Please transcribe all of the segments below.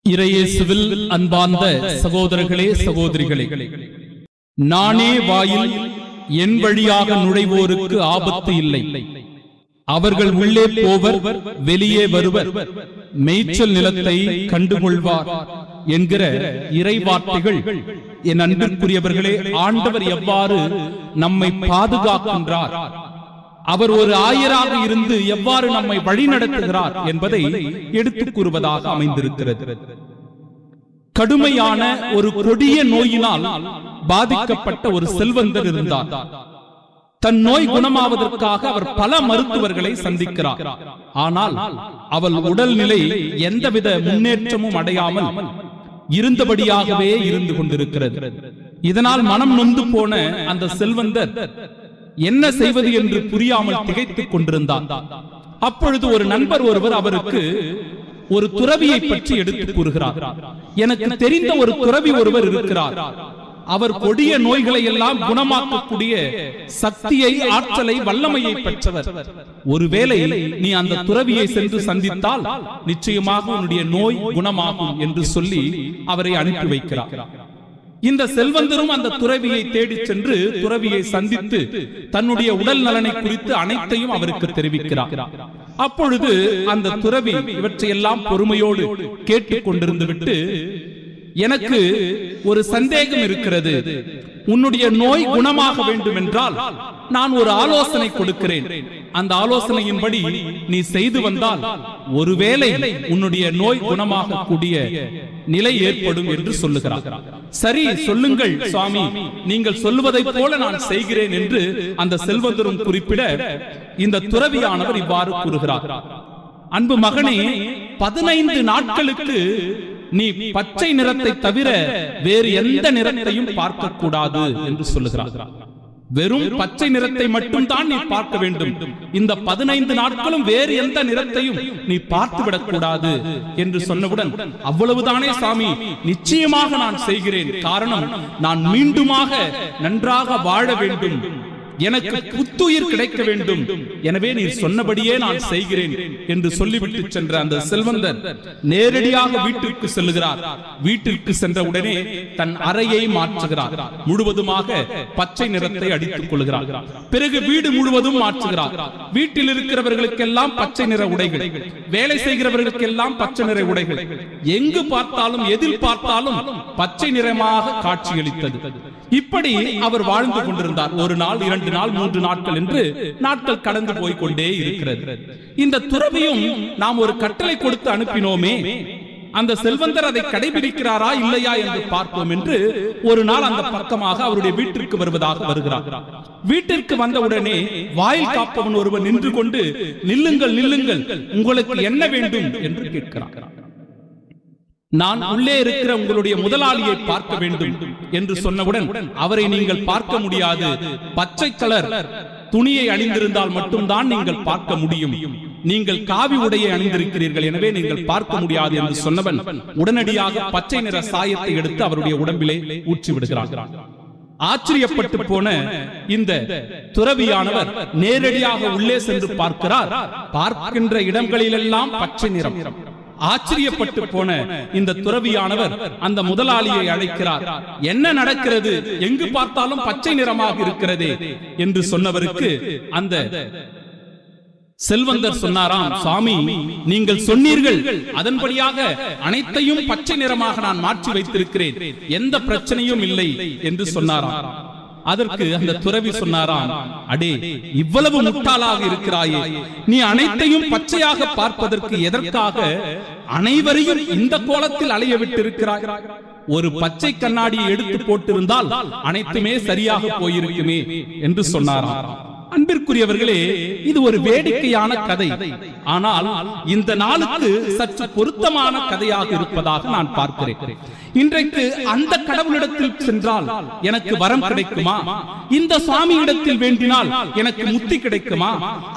இறையேசுவில் அன்பார்ந்த சகோதரர்களே சகோதரிகளே, நானே வாயில், என் வழியாக நுழைவோருக்கு ஆபத்து இல்லை. அவர்கள் உள்ளே போவர், வெளியே வருவர், மேய்ச்சல் நிலத்தை கண்டுகொள்வார் என்கிற இறை வார்த்தைகள் என் அன்பிற்குரியவர்களே, ஆண்டவர் எவ்வாறு நம்மை பாதுகாக்கின்றார், அவர் ஒரு ஆயராக இருந்து எவ்வாறு நம்மை வழிநடத்துகிறார் என்பதை எடுத்துக் கூறுவதாக அமைந்திருக்கிறது. கடுமையான ஒரு கொடிய நோயினால் பாதிக்கப்பட்ட ஒரு செல்வந்தர் இருந்தார். தன் நோய் குணமாவதற்காக அவர் பல மருத்துவர்களை சந்திக்கிறார். ஆனால் அவள் உடல்நிலை எந்தவித முன்னேற்றமும் அடையாமல் இருந்தபடியாகவே இருந்து கொண்டிருக்கிறது. இதனால் மனம் நொந்து போன அந்த செல்வந்தர் என்ன செய்வது என்று புரியாமல் திகைத்துக் கொண்டிருந்தார். அப்பொழுது ஒரு நண்பர் ஒருவர் அவருக்கு ஒரு துறவியை பற்றி எடுத்துக் கூறுகிறார். எனக்கு தெரிந்த ஒரு துறவி ஒருவர் இருக்கிறார். அவர் கொடிய நோய்களை எல்லாம் குணமாக்கக்கூடிய சக்தியை, ஆற்றலை, வல்லமையை பெற்றவர். ஒருவேளை நீ அந்த துறவியை சென்று சந்தித்தால் நிச்சயமாக உன்னுடைய நோய் குணமாகும் என்று சொல்லி அவரை அனுப்பி வைக்கிறார். இந்த செல்வந்தரும் அந்த துறவியை தேடி சென்று துறவியை சந்தித்து தன்னுடைய உடல் நலனை குறித்து அனைத்தையும் அவருக்கு தெரிவிக்கிறார். அப்பொழுது அந்த துறவி இவற்றையெல்லாம் பொறுமையோடு கேட்டுக் கொண்டிருந்து விட்டு, எனக்கு ஒரு சந்தேகம் இருக்கிறது, உன்னுடைய நோய் குணமாக வேண்டும் என்றால் நான் ஒரு ஆலோசனை கொடுக்கிறேன். அந்த ஆலோசனையின்படி நீ செய்து வந்தால் ஒருவேளை உன்னுடைய நோய் குணமாக கூடிய நிலை ஏற்படும் என்று சொல்லுகிறார். சரி, சொல்லுங்கள் சுவாமி, நீங்கள் சொல்லுவதை போல நான் செய்கிறேன் என்று அந்த செல்வந்தரும் குறிப்பிட, இந்த துறவியானவர் இவ்வாறு கூறுகிறார். அன்பு மகனே, 15 நாட்களுக்கு நீ பச்சை நிறத்தை தவிர வேறு எந்த நிறத்தையும் பார்க்க கூடாது என்று சொல்லுகிறார். வெறும் பச்சை நிறத்தை மட்டும் தான் நீ பார்க்க வேண்டும். இந்த 15 நாட்களும் வேறு எந்த நிறத்தையும் நீ பார்த்துவிடக் கூடாது என்று சொன்னவுடன், அவ்வளவுதானே சாமி, நிச்சயமாக நான் செய்கிறேன். காரணம், நான் மீண்டுமாக நன்றாக வாழ வேண்டும், எனக்கு புத்துயிர் கிடைக்க வேண்டும், எனவே நீ சொன்னபடியே நான் செய்கிறேன் என்று சொல்லிவிட்டு சென்ற அந்த செல்வந்தர் நேரடியாக வீட்டிற்கு செல்லுகிறார். வீட்டிற்கு சென்ற உடனே தன் அறையை மாற்றுகிறார். முழுவதுமாக பச்சை நிறத்தை அடித்துக் கொள்கிறார். பிறகு வீடு முழுவதும் மாற்றுகிறார். வீட்டில் இருக்கிறவர்களுக்கெல்லாம் பச்சை நிற உடைகள், வேலை செய்கிறவர்களுக்கெல்லாம் பச்சை நிற உடைகள், எங்கு பார்த்தாலும் எதில் பார்த்தாலும் பச்சை நிறமாக காட்சியளித்தது. இப்படி அவர் வாழ்ந்து கொண்டிருந்தார். ஒரு நாள், 2 நாள், 3 நாட்கள் என்று நாட்கள் கடந்து போய் கொண்டே இருக்கிறது. இந்த துறவியும் நாம் ஒரு கட்டளை கொடுத்து அனுப்பினோமே, அந்த செல்வந்தர் அதை கடைபிடிக்கிறாரா இல்லையா என்று பார்ப்போம் என்று ஒரு நாள் அந்த பக்கமாக அவருடைய வீட்டிற்கு வருகிறார். வீட்டிற்கு வந்தவுடனே வாயில் காப்பவன் ஒருவன் நின்று கொண்டு, நில்லுங்கள் நில்லுங்கள், உங்களுக்கு என்ன வேண்டும் என்று கேட்கிறார். நான் உள்ளே இருக்கிற உங்களுடைய முதலாளியை பார்க்க வேண்டும் என்று சொன்னவுடன், அவரை நீங்கள் பார்க்க முடியாது, பச்சை கலர் துணியை அணிந்திருந்தால் மட்டும்தான் நீங்கள் பார்க்க முடியும், நீங்கள் காவி உடையை அணிந்திருக்கிறீர்கள், எனவே நீங்கள் பார்க்க முடியாது என்று சொன்னவன் உடனடியாக பச்சை நிற சாயத்தை எடுத்து அவருடைய உடம்பிலே ஊற்றி விடுகிறார். ஆச்சரியப்பட்டு போன இந்த துறவியானவர் நேரடியாக உள்ளே சென்று பார்க்கிறார். பார்க்கின்ற இடங்களிலெல்லாம் பச்சை நிறம். ஆச்சரியப்பட்டு போன இந்த துறவியானவர் அந்த முதலாளியை அழைக்கிறார். என்ன நடக்கிறது, எங்கு பார்த்தாலும் பச்சை நிறமாக இருக்கிறதே என்று சொன்னவருக்கு அந்த செல்வந்தர் சொன்னாராம், சுவாமி, நீங்கள் சொன்னீர்கள், அதன்படியாக அனைத்தையும் பச்சை நிறமாக நான் மாற்றி வைத்திருக்கிறேன், எந்த பிரச்சனையும் இல்லை என்று சொன்னாராம். அதற்கு அந்த துறவி சொன்னாராம், அடே, இவ்வளவு முட்டாளாக இருக்கிறாயே, நீ அனைத்தையும் பச்சையாக பார்ப்பதற்கு எதற்காக அனைவரையும் இந்த கோலத்தில் அலைய விட்டு இருக்கிறாய்? ஒரு பச்சை கண்ணாடியை எடுத்து போட்டிருந்தால் அனைத்துமே சரியாக போயிருக்குமே என்று சொன்னாராம். அன்பிற்குரியவர்களே, இது ஒரு வேடிக்கையான கதை. ஆனால் இந்த நாளுக்கு சற்று பொருத்தமான கதையாக இருப்பதாக நான் பார்க்கிறேன். இன்றைக்கு அந்த கடவுளிடத்தில் சென்றால் எனக்கு வரம் கிடைக்குமா, இந்த சுவாமி இடத்தில் வேண்டினால் எனக்கு முத்தி கிடைக்குமா,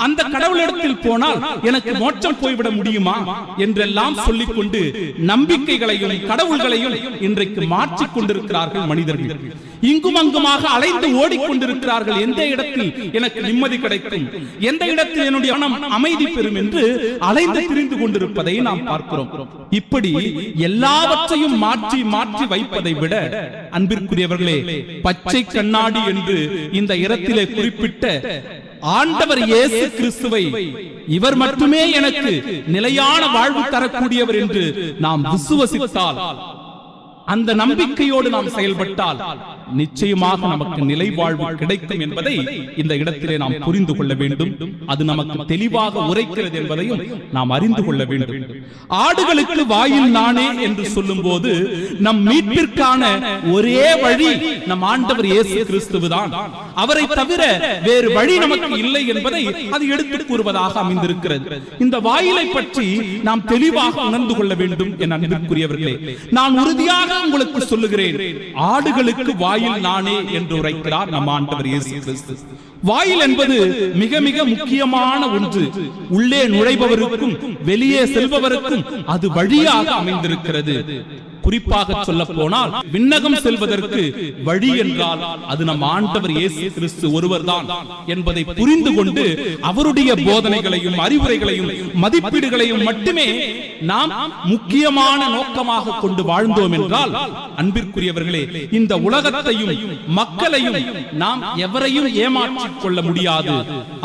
அந்த கடவுளிடத்தில் போனால் எனக்கு மோட்சம் போய்விட முடியுமா என்றெல்லாம் சொல்லிக்கொண்டு நம்பிக்கைகளையும் கடவுள்களையும் இன்றைக்கு மாற்றிக் கொண்டிருக்கிறார்கள் மனிதர்கள். இங்கும் அங்குமாக அலைந்து ஓடிக்கொண்டிருக்கிறார்கள். எந்த இடத்தில் எனக்கு நிம்மதி கிடைக்கும், எந்த இடத்தில் என்னுடைய மனம் அமைதி பெறும் என்று அலைந்து திரிந்து கொண்டிருப்பதை நாம் பார்க்கிறோம். இப்படி எல்லாவற்றையும் மாற்றி மாற்றி வைப்பதை விட அன்பிற்குரியவர்களே, பச்சை கண்ணாடி என்று இந்த இடத்திலே குறிப்பிட்ட ஆண்டவர் இயேசு கிறிஸ்துவை, இவர் மட்டுமே எனக்கு நிலையான வாழ்வு தரக்கூடியவர் என்று நாம் விசுவசித்தால், அந்த நம்பிக்கையோடு நாம் செயல்பட்டால் நிச்சயமாக நமக்கு நிலை வாழ்வு கிடைக்கும் என்பதை இந்த இடத்திலே நாம் புரிந்து கொள்ள வேண்டும். அது நமக்கு தெளிவாக உரைக்கிறது என்பதையும் நாம் அறிந்து கொள்ள வேண்டும். ஆடுகளுக்கு வாயில் நானே என்று சொல்லும் போது நம் மீட்பிற்கான ஒரே வழி நம் ஆண்டவர் இயேசு கிறிஸ்துவுதான். அவரை தவிர வேறு வழி நமக்கு இல்லை என்பதை அது எடுத்து கூறுவதாக அமைந்திருக்கிறது. இந்த வாயிலை பற்றி நாம் தெளிவாக உணர்ந்து கொள்ள வேண்டும். என் அன்பிற்குரியவர்களே, நான் உறுதியாக உங்களுக்கு சொல்லுகிறேன், ஆடுகளுக்கு வாயில் நானே என்று உரைக்கிறார் நம் ஆண்டவர் இயேசு கிறிஸ்து. வாயில் என்பது மிக மிக முக்கியமான ஒன்று. உள்ளே நுழைபவருக்கும் வெளியே செல்பவருக்கும் அது வழியாக அமைந்திருக்கிறது. குறிப்பாக சொல்ல போனால், விண்ணகம் செல்வதற்கு வழி என்றால் அது நம் ஆண்டவர் இயேசு கிறிஸ்து ஒருவர்தான் என்பதை புரிந்து கொண்டு அவருடைய போதனைகளையும் அறிவுரைகளையும் மதிப்பீடுகளையும் மட்டுமே நாம் முக்கியமான நோக்கமாக கொண்டு வாழ்ந்தோம் என்றால், அன்பிற்குரியவர்களே, இந்த உலகத்தையும் மக்களையும் நாம் எவரையும் ஏமாற்றிக் கொள்ள முடியாது.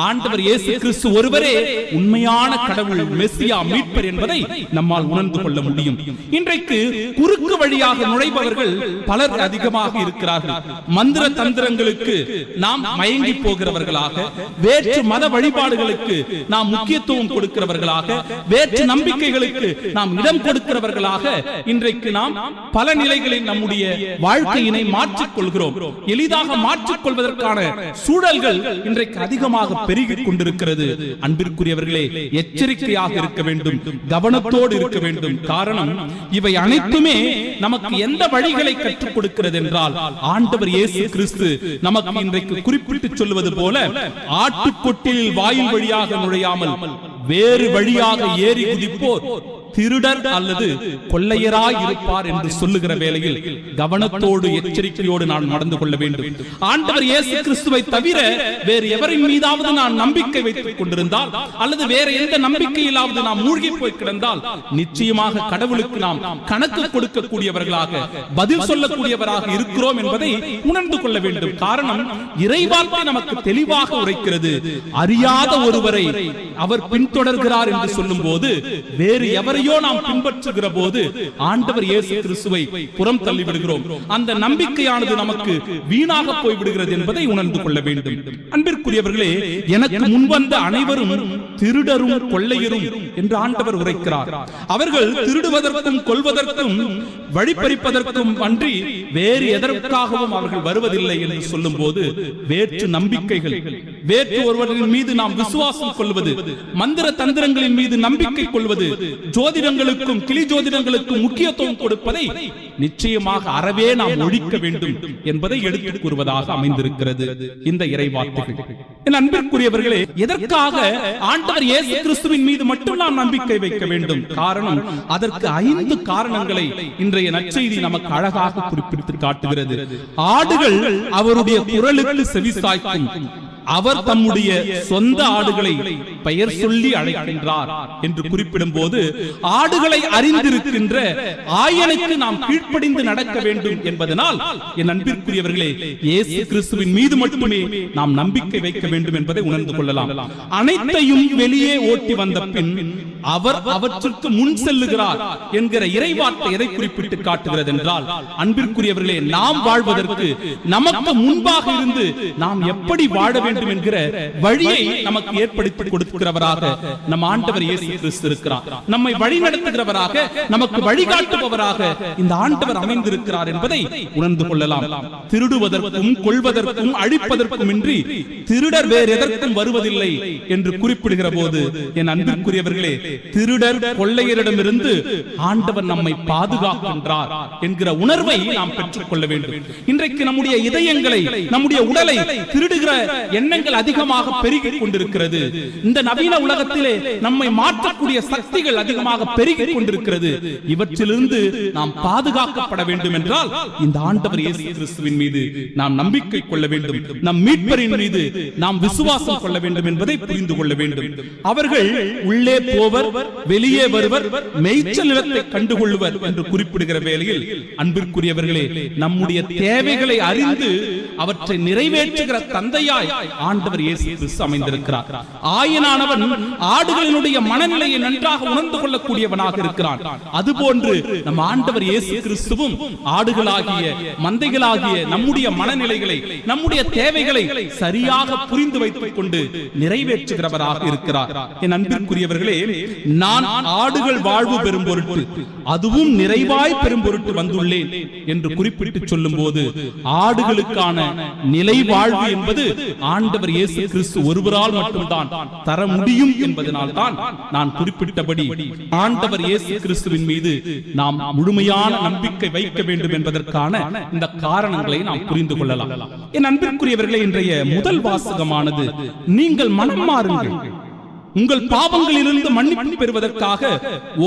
ஆண்டவர் இயேசு கிறிஸ்து ஒருவரே உண்மையான கடவுள், மெசியா, மீட்பர் என்பதை நம்மால் உணர்ந்து கொள்ள முடியும். இன்றைக்கு குறுக்கு வழியாக நுழைபவர்கள் பலர் அதிகமாக இருக்கிறார்கள். மந்திர தந்திரங்களுக்கு நாம் மயங்கி போகிறவர்களாக, வேற்று மத வழிபாடுகளுக்கு நாம் முக்கியத்துவம் கொடுக்கிறவர்களாக, வேற்று நம்பிக்கைகளுக்கு நாம் இடம் கொடுக்கிறவர்களாக இன்றைக்கு நாம் பல நிலைகளில் நம்முடைய வாழ்க்கையினை மாற்றிக் கொள்கிறோம். எளிதாக மாற்றிக் கொள்வதற்கான சூழல்கள் இன்றைக்கு அதிகமாக பெருகிக் கொண்டிருக்கிறது. அன்பிற்குரியவர்களே, எச்சரிக்கையாக இருக்க வேண்டும், கவனத்தோடு இருக்க வேண்டும். காரணம், இவை அனைத்துமே நமக்கு எந்த வழிகளை கற்றுக் கொடுக்கிறது என்றால், ஆண்டவர் இயேசு கிறிஸ்து நமக்கு இன்றைக்கு குறிப்பிட்டு சொல்வது போல, ஆட்டுக்கொட்டிலில் வாயில் வழியாக நுழையாமல் வேறு வழியாக ஏறி குதிப்போர் திருடர் அல்லது கொள்ளையராய் இருப்பார் என்று சொல்லுகிற வேளையில் கவனத்தோடு எச்சரிக்கையோடு நான் நடந்து கொள்ள வேண்டும். ஆண்டவர் இயேசு கிறிஸ்துவை தவிர வேறு எவரின் மீதாவது நான் நம்பிக்கை வைத்துக் கொண்டிருந்தால், அல்லது வேற எந்த நம்பிக்கையிலாவது நாம் மூழ்கி போய் கிடந்தால், நிச்சயமாக கடவுளுக்கு நாம் கணக்கு கொடுக்கக்கூடியவர்களாக, பதில் சொல்லக்கூடியவராக இருக்கிறோம் என்பதை உணர்ந்து கொள்ள வேண்டும். காரணம், இறைவார்த்தை நமக்கு தெளிவாக உரைக்கிறது. அறியாத ஒருவரை அவர் பின்தொடர்கிறார் என்று சொல்லும் போது, வேறு எவரை நாம் பின்பற்றுகிற போது ஆண்டவர் இயேசு கிறிஸ்துவை புறம் தள்ளி விடுகிறோம். அந்த நம்பிக்கையானது நமக்கு வீணாக போய்விடுகிறது என்பதை உணர்ந்து கொள்ள வேண்டும். அன்பிற்குரியவர்களே, எனக்கு முன்வந்த அனைவரும் திருடரும் கொள்ளையரும் என்று ஆண்டவர் உரைக்கிறார். அவர்கள் திருடுவதற்கும் கொல்வதற்கும் வழிபறிப்பதற்கும் அன்றி வேறு எதற்காகவும் அவர்கள் வருவதில்லை என்று சொல்லும் போது, வேற்று நம்பிக்கைகள், வேற்று ஒருவரின் மீது நாம் விசுவாசம் கொள்வது, மந்திர தந்திரங்களின் மீது நம்பிக்கை கொள்வது, ஜோதிடங்களுக்கும் கிளி ஜோதிடங்களுக்கும் முக்கியத்துவம் கொடுப்பதை நிச்சயமாக அறவே நாம் ஒழிக்க வேண்டும் என்பதை எடுத்துக் கூறுவதாக அமைந்திருக்கிறது இந்த இறைவார்த்தைகள். என் அன்பிற்குரியவர்களே, எதற்காக ஆண்டவர் இயேசு கிறிஸ்துவின் மீது மட்டும் நாம் நம்பிக்கை வைக்க வேண்டும்? காரணம், அதற்கு 5 காரணங்களை இன்றைய நற்செய்தி நமக்கு அழகாக குறிப்பிட்டு காட்டுகிறது. ஆடுகள் அவருடைய குரலுக்கு செவிசாய்க்கும். அவர் தம்முடைய சொந்த ஆடுகளை பெயர் சொல்லி அழைக்கின்றார் என்று குறிப்பிடும் போது, ஆடுகளை அறிந்திருக்கின்ற ஆயனுக்கு நாம் கீழ்ப்படிந்து நடக்க வேண்டும் என்பதனால், என் அன்பிற்குரியவர்களே, இயேசு கிறிஸ்துவின் மீது மட்டுமே நாம் நம்பிக்கை வைக்க வேண்டும் என்பதை உணர்ந்து கொள்ளலாம். அனைத்தையும் வெளியே ஓட்டி வந்த பின் அவர் அவற்றுக்கு முன் செல்லுகிறார் என்கிற இறைவார்த்தை எதை குறிப்பிட்டு காட்டுகிறது என்றால், அன்பிற்குரியவர்களே, நாம் வாழ்வதற்கு நமக்கு முன்பாக இருந்து நாம் எப்படி வாழ வேண்டும் என்கிற வழியை நமக்கு ஏற்படுத்தி கொடுக்கிறவராக நம் ஆண்டவர் இயேசு கிறிஸ்து இருக்கிறார். நம்மை வழி நடத்துகிறவராக, நமக்கு வழிகாட்டுபவராக இந்த ஆண்டவர் அமைந்திருக்கிறார் என்பதை உணர்ந்து கொள்ளலாம். திருடுவதற்கும் கொள்வதற்கும் அழிப்பதற்கும் இன்றி திருடர் வேறு எதற்கும் வருவதில்லை என்று குறிப்பிடுகிற போது, என் அன்பிற்குரியவர்களே, திருடர் கொள்ளையரிடமிருந்து ஆண்டவர் நம்மை பாதுகாக்கின்றார் என்கிற உணர்வை நாம் பெற்றுக் கொள்ள வேண்டும். இன்றைக்கு நம்முடைய இதயங்களை, நம்முடைய உடலை திருடுகிற எண்ணங்கள் அதிகமாக பெருகிக் கொண்டிருக்கிறது. இந்த நவீன உலகத்திலே நம்மை மாற்றக்கூடிய சக்திகள் அதிகமாக பெருகிக் கொண்டிருக்கிறது. இவற்றிலிருந்து நாம் பாதுகாக்கப்பட வேண்டும் என்றால் இந்த ஆண்டவர் இயேசு கிறிஸ்துவின் மீது நாம் நம்பிக்கை கொள்ள வேண்டும், நம் மீட்பரின் மீது நாம் விசுவாசம் கொள்ள வேண்டும் என்பதை புரிந்து கொள்ள வேண்டும். அவர்கள் உள்ளே போவர், வெளியே வருவர், மேய்ச்சல் நிலத்தை கண்டுகொள்வர் என்று குறிப்பிடுகிற வேளையில் அன்பிற்குரியவர்களே, நம்முடைய தேவைகளை அறிந்து அவற்றை நிறைவேற்றுகிற தந்தையாய் ஆண்டவர் இயேசு கிறிஸ்து அமைந்திருக்கிறார். ஆயனானவன் ஆடுகளினுடைய மனநிலையை நன்றாக உணர்ந்து கொள்ளக்கூடியவனாக இருக்கிறான். அதுபோன்று நம் ஆண்டவர் இயேசு கிறிஸ்துவும் ஆடுகளாகிய மந்தைகளாகிய நம்முடைய மனநிலைகளை, நம்முடைய தேவைகளை சரியாக புரிந்து வைத்துக் கொண்டு நிறைவேற்றுகிறவராக இருக்கிறார். என் அன்பிற்குரியவர்களே, நான் ஆடுகள் வாழ்வு பெறும் பொருட்டு, அதுவும் நிறைவாய் பெறும் பொருட்டு வந்துள்ளேன் என்று குறிப்பிட்டு சொல்லும் போது, ஆடுகளுக்கான நிலை வாழ்வு என்பது ஆண்டவர் இயேசு கிறிஸ்து ஒருவரால் மட்டும்தான் தர முடியும் என்பதனால் தான் நான் குறிப்பிட்டபடி ஆண்டவர் இயேசு கிறிஸ்துவின் மீது நாம் முழுமையான நம்பிக்கை வைக்க வேண்டும் என்பதற்கான இந்த காரணங்களை நாம் புரிந்து கொள்ளலாம். என் அன்பிற்குரியவர்களே, இன்றைய முதல் வாசகமானது, நீங்கள் மனம் மாறுங்கள், உங்கள் பாவங்களிலிருந்து மன்னிப்பு பெறுவதற்காக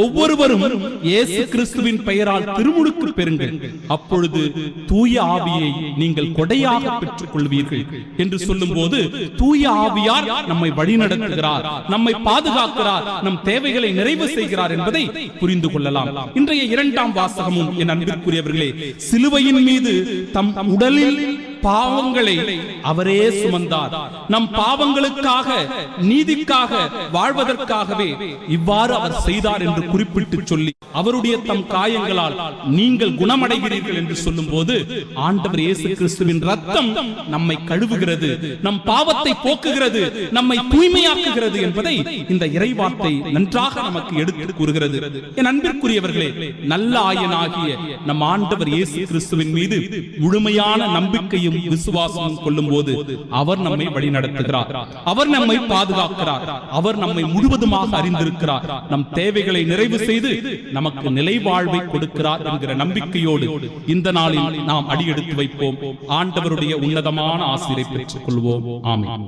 ஒவ்வொருவரும் இயேசு கிறிஸ்துவின் பெயரால் திருமுழுக்கு பெறுங்கள், அப்பொழுது தூய ஆவியை நீங்கள் கொடையாக பெற்றுக் கொள்வீர்கள் என்று சொல்லும் போது, தூய ஆவியார் நம்மை வழிநடத்துகிறார், நம்மை பாதுகாக்கிறார், நம் தேவைகளை நிறைவு செய்கிறார் என்பதை புரிந்து கொள்ளலாம். இன்றைய இரண்டாம் வாசகமும் என் அன்பிற்குரியவர்களே, சிலுவையின் மீது தம் உடலில் பாவங்களை அவரே சுமந்தார். நம் பாவங்களுக்காக, நீதிக்காக வாழ்வதற்காகவே இவ்வாறு அவர் செய்தார் என்று குறிப்பிட்டு சொல்லி, அவருடைய தம் காயங்களால் நீங்கள் குணமடைகிறீர்கள் என்று சொல்லும் போது, ஆண்டவர் இயேசு கிறிஸ்துவின் ரத்தம் நம்மை கழுவுகிறது, நம் பாவத்தை போக்குகிறது, நம்மை தூய்மையாக்குகிறது என்பதை இந்த இறைவார்த்தை நன்றாக நமக்கு எடுத்து கூறுகிறது. என் அன்பிற்குரியவர்களே, நல்ல ஆயனாகிய நம் ஆண்டவர் இயேசு கிறிஸ்துவின் மீது முழுமையான நம்பிக்கையும் விசுவாசமும் கொள்ளும் போது அவர் நம்மை வழி நடத்துகிறார், அவர் நம்மை பாதுகாக்கிறார், அவர் நம்மை முழுவதுமாக அறிந்திருக்கிறார், நம் தேவைகளை நிறைவு செய்து நமக்கு நிலை வாழ்வை கொடுக்கிறார் என்கிற நம்பிக்கையோடு இந்த நாளில் நாம் அடியெடுத்து வைப்போம். ஆண்டவருடைய உன்னதமான ஆசீரை பெற்றுக் கொள்வோம். ஆமென்.